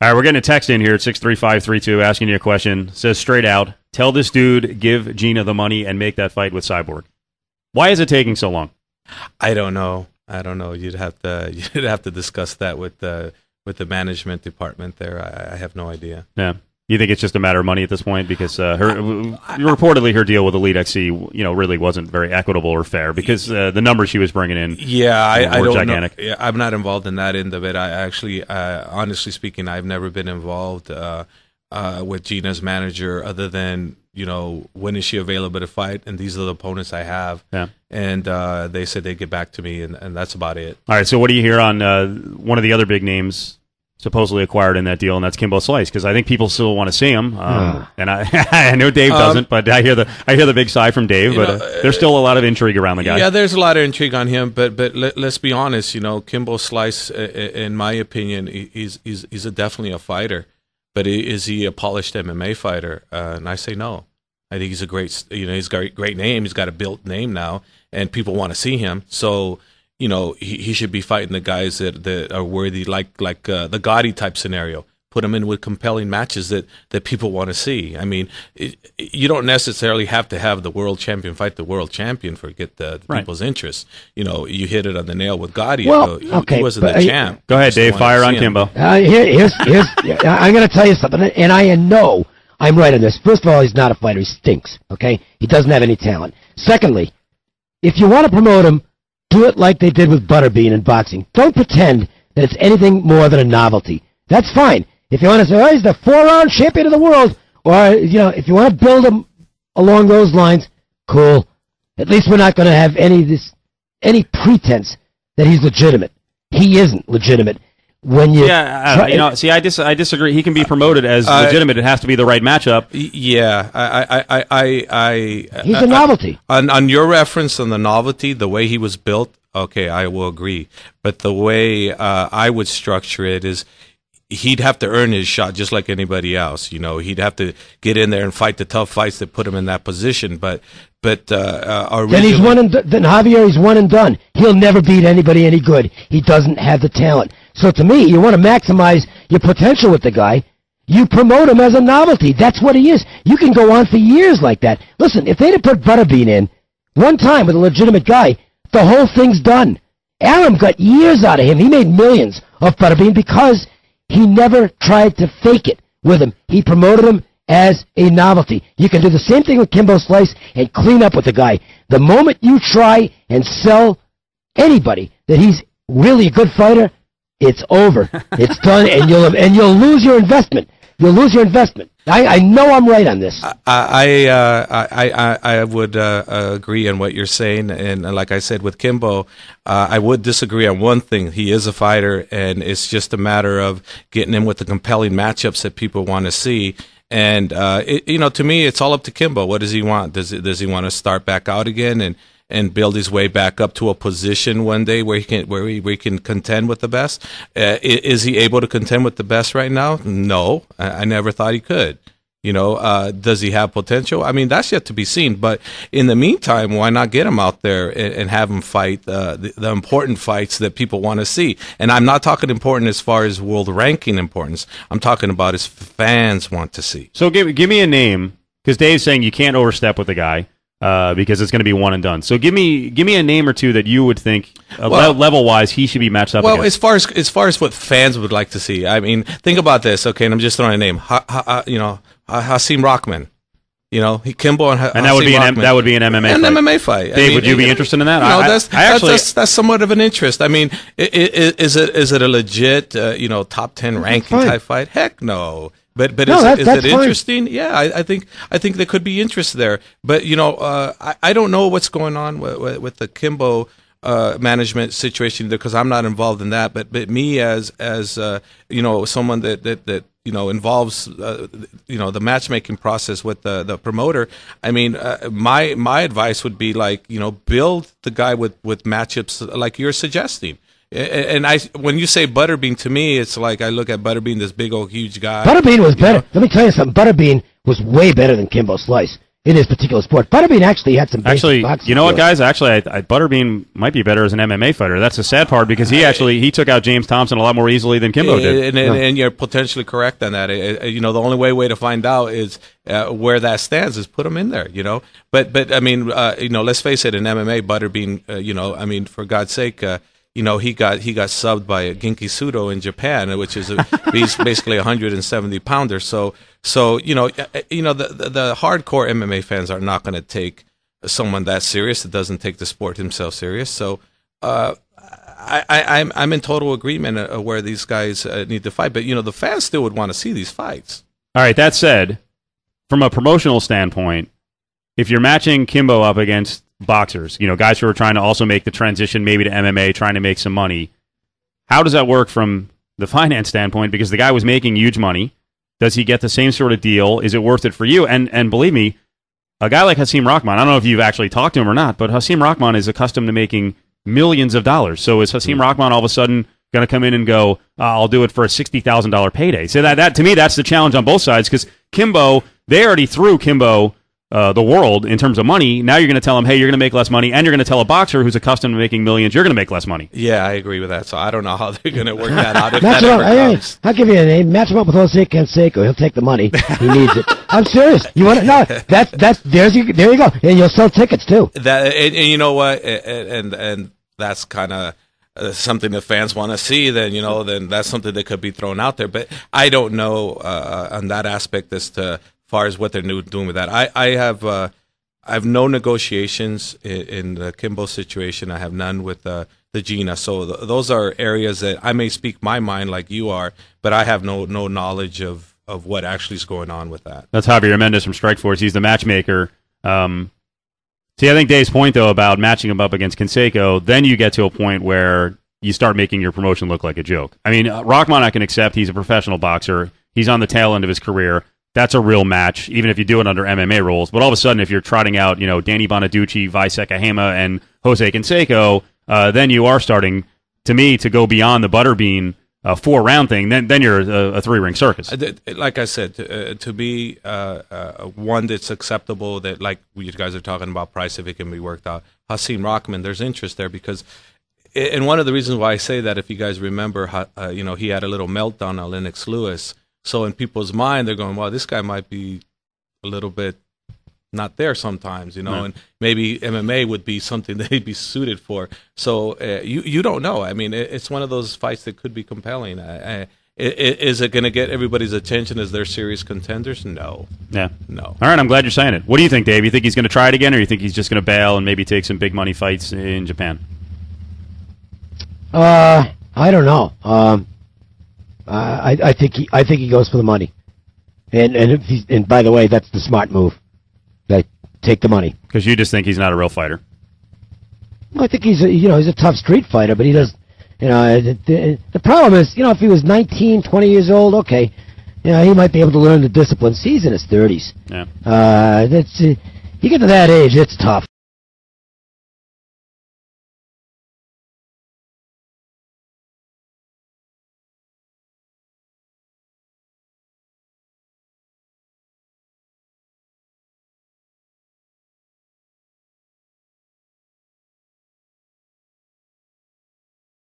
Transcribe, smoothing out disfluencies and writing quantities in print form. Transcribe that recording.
All right, we're getting a text in here at 63532 asking you a question. It says straight out, tell this dude, give Gina the money and make that fight with Cyborg. Why is it taking so long? I don't know. You'd have to discuss that with the management department there. I have no idea. Yeah. You think it's just a matter of money at this point? Because reportedly her deal with Elite XC, really wasn't very equitable or fair because the numbers she was bringing in were gigantic. Yeah, I'm not involved in that end of it. I actually, honestly speaking, I've never been involved with Gina's manager other than, when is she available to fight? And these are the opponents I have. Yeah. And they said they'd get back to me, and that's about it. All right, so what do you hear on one of the other big names supposedly acquired in that deal, and that's Kimbo Slice, because I think people still want to see him. And I know Dave doesn't, but I hear the big sigh from Dave. But there's still a lot of intrigue around the guy. Yeah, there's a lot of intrigue on him. But let's be honest. Kimbo Slice, in my opinion, he's definitely a fighter. But is he a polished MMA fighter? And I say no. I think he's a he's got a great name. He's got a built name now, and people want to see him. So. He should be fighting the guys that are worthy, like the Gotti type scenario. Put him in with compelling matches that people want to see. I mean, you don't necessarily have to have the world champion fight the world champion for get the people's interest. You hit it on the nail with Gotti. Well, he wasn't the champ. Go ahead, Dave. Fire on Kimbo. Here's I'm going to tell you something, and I know I'm right on this. First of all, he's not a fighter. He stinks. Okay, he doesn't have any talent. Secondly, if you want to promote him, do it like they did with Butterbean in boxing. Don't pretend that it's anything more than a novelty. That's fine. If you want to say, he's the 4-round champion of the world, or, if you want to build him along those lines, cool. At least we're not going to have any pretense that he's legitimate. He isn't legitimate. I disagree. He can be promoted as legitimate. It has to be the right matchup. Yeah, he's a novelty. On your reference on the novelty, the way he was built, okay, I will agree. But the way I would structure it is, he'd have to earn his shot just like anybody else. He'd have to get in there and fight the tough fights that put him in that position. But then he's then Javier, he's one and done. He'll never beat anybody any good. He doesn't have the talent. So to me, you want to maximize your potential with the guy. You promote him as a novelty. That's what he is. You can go on for years like that. Listen, if they'd have put Butterbean in one time with a legitimate guy, the whole thing's done. Aram got years out of him. He made millions off Butterbean because he never tried to fake it with him. He promoted him as a novelty. You can do the same thing with Kimbo Slice and clean up with the guy. The moment you try and sell anybody that he's really a good fighter, it's over. It's done, and you'll lose your investment. You'll lose your investment. I know I'm right on this. I would agree on what you're saying, and like I said with Kimbo, I would disagree on one thing. He is a fighter, and it's just a matter of getting him with the compelling matchups that people want to see. And to me, it's all up to Kimbo. What does he want? Does he want to start back out again and build his way back up to a position one day where he can contend with the best? Is he able to contend with the best right now? No, I never thought he could. Does he have potential? I mean, that's yet to be seen. But in the meantime, why not get him out there and have him fight the important fights that people want to see? And I'm not talking important as far as world ranking importance. I'm talking about as fans want to see. So give me a name, because Dave's saying you can't overstep with the guy. Because it's going to be one and done. So give me a name or two that you would think level wise he should be matched up against. As far as what fans would like to see, I mean, think about this. Okay, and I'm just throwing a name. Hasim Rahman. Kimbo and that would be Rahman. That would be an MMA fight. MMA fight. Dave, would you be interested in that? That's somewhat of an interest. I mean, is it a legit top 10 ranking type fight? Heck no. But is it interesting? Yeah, I think there could be interest there. But I don't know what's going on with the Kimbo management situation because I'm not involved in that. But me as someone that involves the matchmaking process with the promoter. I mean, my advice would be build the guy with matchups like you're suggesting. And when you say Butterbean, to me, it's like I look at Butterbean, this big old huge guy. Butterbean was better. Let me tell you something. Butterbean was way better than Kimbo Slice. in this particular sport. Butterbean actually had some basic boxing you know what, skills. guys? Actually, I Butterbean might be better as an MMA fighter. That's the sad part because he took out James Thompson a lot more easily than Kimbo did. And you're potentially correct on that. You know, the only way to find out is where that stands is put him in there. You know, but I mean, you know, let's face it, in MMA, Butterbean, you know, I mean, for God's sake. You know, he got subbed by Genki Sudo in Japan, which is he's basically a 170 pounder. So you know the hardcore MMA fans are not going to take someone that serious that doesn't take the sport himself serious. So I'm in total agreement where these guys need to fight, but you know the fans still would want to see these fights. All right, that said, from a promotional standpoint, if you're matching Kimbo up against boxers, you know, guys who are trying to also make the transition maybe to MMA, trying to make some money, how does that work from the finance standpoint? Because the guy was making huge money. Does he get the same sort of deal? Is it worth it for you? And believe me, a guy like Hasim Rahman, I don't know if you've actually talked to him or not, but Hasim Rahman is accustomed to making millions of dollars. So is Hasim Rahman all of a sudden going to come in and go, I'll do it for a $60,000 payday? So that to me, that's the challenge on both sides, because Kimbo, they already threw Kimbo the world in terms of money. Now you're going to tell him, hey, you're going to make less money, and you're going to tell a boxer who's accustomed to making millions, you're going to make less money. Yeah, I agree with that. So I don't know how they're going to work that out. If that ever comes. I'll give you a name. Match him up with Jose Canseco. He'll take the money. He needs it. I'm serious. You want to? No, there you go, and you'll sell tickets too. That and you know what, and that's kind of something that fans want to see. Then you know, then that's something that could be thrown out there. But I don't know on that aspect as to far as what they're doing with that. I have no negotiations in the Kimbo situation. I have none with the Gina. So those are areas that I may speak my mind like you are, but I have no knowledge of what actually is going on with that. That's Javier Mendez from Strikeforce. He's the matchmaker. See, I think Dave's point, though, about matching him up against Canseco, then you get to a point where you start making your promotion look like a joke. I mean, Rahman I can accept. He's a professional boxer. He's on the tail end of his career. That's a real match, even if you do it under MMA rules. But all of a sudden, if you're trotting out, you know, Danny Bonaducci, Visek Ahema, and Jose Canseco, then you are starting, to me, to go beyond the Butterbean 4-round thing. Then you're a 3-ring circus. Like I said, to be one that's acceptable, that like you guys are talking about price, if it can be worked out. Hasim Rahman, there's interest there because, and one of the reasons why I say that, if you guys remember, you know, he had a little meltdown on Lennox Lewis. So in people's mind, they're going, well, this guy might be a little bit not there sometimes, you know, and maybe MMA would be something that he'd be suited for. So you don't know. I mean, it's one of those fights that could be compelling. Is it going to get everybody's attention as they're serious contenders? No. Yeah. No. All right, I'm glad you're saying it. What do you think, Dave? You think he's going to try it again, or you think he's just going to bail and maybe take some big money fights in Japan? I don't know. I think he goes for the money, and by the way, that's the smart move. Like, take the money, because you just think he's not a real fighter. I think he's a tough street fighter, but he does. You know, the problem is, you know, if he was 19, 20 years old, okay, you know, he might be able to learn the discipline. He's in his 30s. Yeah. You get to that age, it's tough.